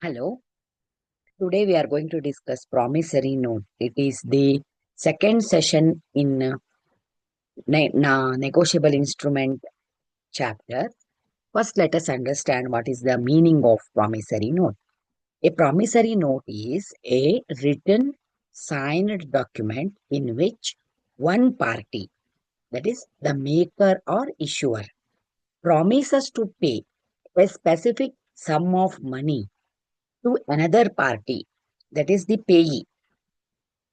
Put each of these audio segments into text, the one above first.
Hello. Today we are going to discuss promissory note. It is the second session in negotiable instrument chapter. First, let us understand what is the meaning of promissory note. A promissory note is a written, signed document in which one party, that is the maker or issuer, promises to pay a specific sum of money to another party, that is the payee,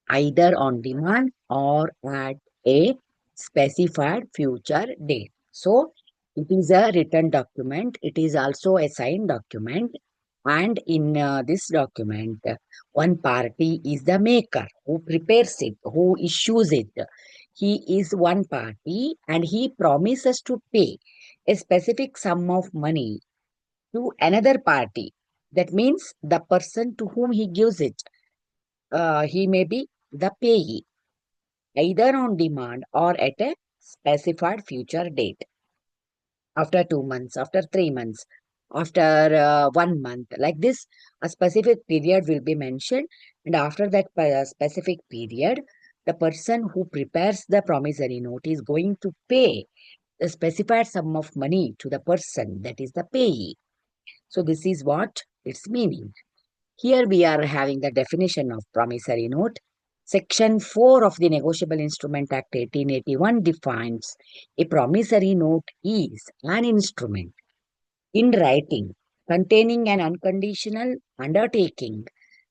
either on demand or at a specified future date. So, it is a written document. It is also a signed document. And in this document, one party is the maker who prepares it, who issues it. He is one party and he promises to pay a specific sum of money to another party. That means the person to whom he gives it, he may be the payee, either on demand or at a specified future date, after 2 months, after 3 months, after 1 month. Like this, a specific period will be mentioned, and after that specific period, the person who prepares the promissory note is going to pay a specified sum of money to the person that is the payee. So, this is what its meaning. Here we are having the definition of promissory note. Section 4 of the Negotiable Instrument Act 1881 defines a promissory note is an instrument in writing containing an unconditional undertaking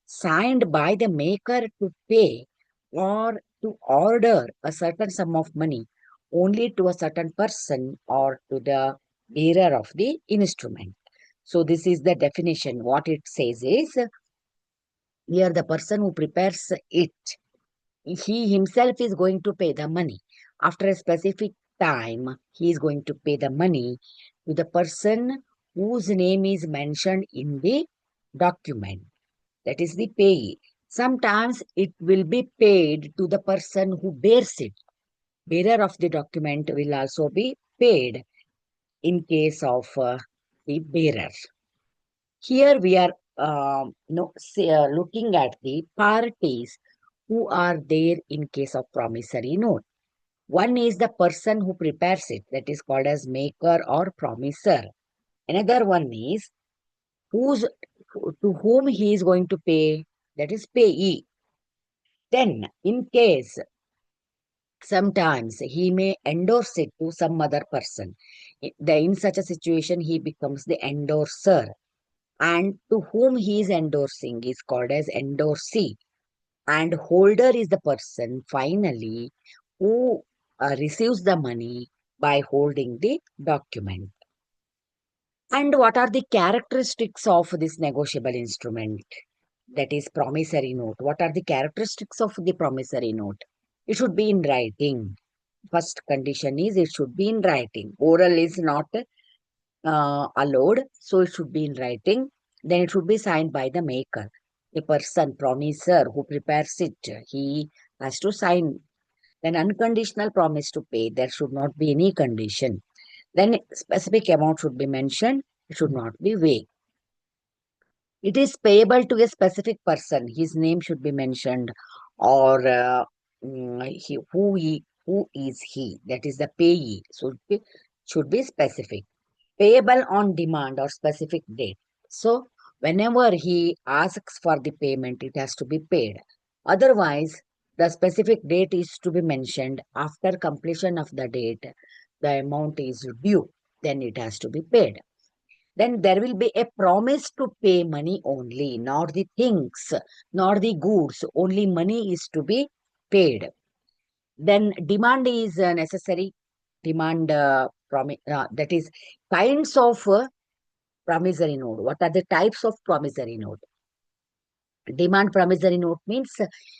signed by the maker to pay or to order a certain sum of money only to a certain person or to the bearer of the instrument. So, this is the definition. What it says is, here the person who prepares it, he himself is going to pay the money. After a specific time, he is going to pay the money to the person whose name is mentioned in the document. That is the payee. Sometimes it will be paid to the person who bears it. Bearer of the document will also be paid in case of the bearer. Here we are looking at the parties who are there in case of promissory note. One is the person who prepares it, that is called as maker or promisor. Another one is who's to whom he is going to pay, that is payee. Then, in case sometimes he may endorse it to some other person. In such a situation, he becomes the endorser. And to whom he is endorsing is called as endorsee. And holder is the person finally who receives the money by holding the document. And what are the characteristics of this negotiable instrument, that is promissory note? What are the characteristics of the promissory note? It should be in writing. First condition is it should be in writing. Oral is not allowed, so it should be in writing. Then it should be signed by the maker. The person, promisor, who prepares it, he has to sign. Then unconditional promise to pay. There should not be any condition. Then specific amount should be mentioned. It should not be vague. It is payable to a specific person. His name should be mentioned, or who is he? That is the payee. Should be specific. Payable on demand or specific date. So, whenever he asks for the payment, it has to be paid. Otherwise, the specific date is to be mentioned. After completion of the date, the amount is due. Then it has to be paid. Then there will be a promise to pay money only, not the things, not the goods. Only money is to be paid. Then demand is necessary. Demand that is kinds of promissory note. What are the types of promissory note? Demand promissory note means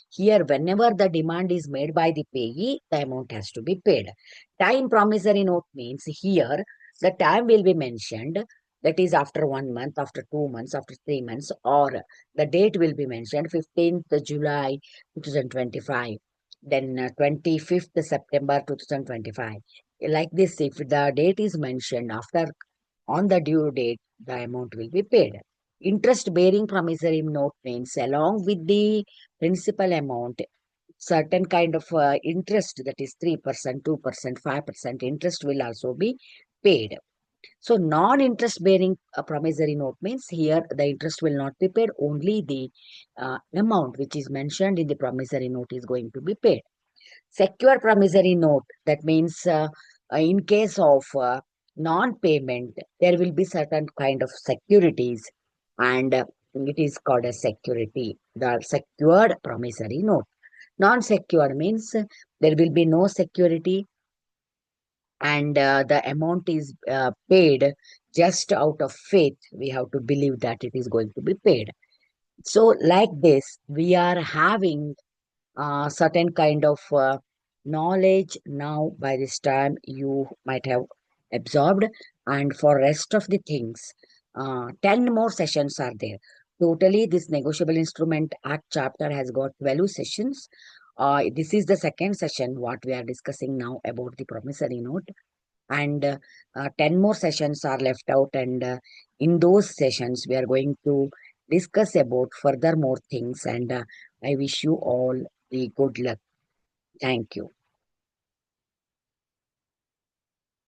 here whenever the demand is made by the payee, the amount has to be paid. Time promissory note means here the time will be mentioned, that is after 1 month, after 2 months, after 3 months, or the date will be mentioned 15th July 2025, then 25th September 2025. Like this, if the date is mentioned after on the due date, the amount will be paid. Interest bearing promissory note means along with the principal amount, certain kind of interest, that is 3%, 2%, 5% interest will also be paid. So non-interest bearing promissory note means here the interest will not be paid, only the amount which is mentioned in the promissory note is going to be paid. Secure promissory note, that means in case of non-payment, there will be certain kind of securities, and it is called a security, the secured promissory note. Non-secured means there will be no security, and the amount is paid just out of faith. We have to believe that it is going to be paid. So, like this, we are having certain kind of knowledge now. By this time you might have absorbed, and for rest of the things, 10 more sessions are there. Totally this negotiable instrument act chapter has got 12 sessions. This is the second session what we are discussing now about the promissory note, and 10 more sessions are left out, and in those sessions we are going to discuss about further more things, and I wish you all the good luck. Thank you.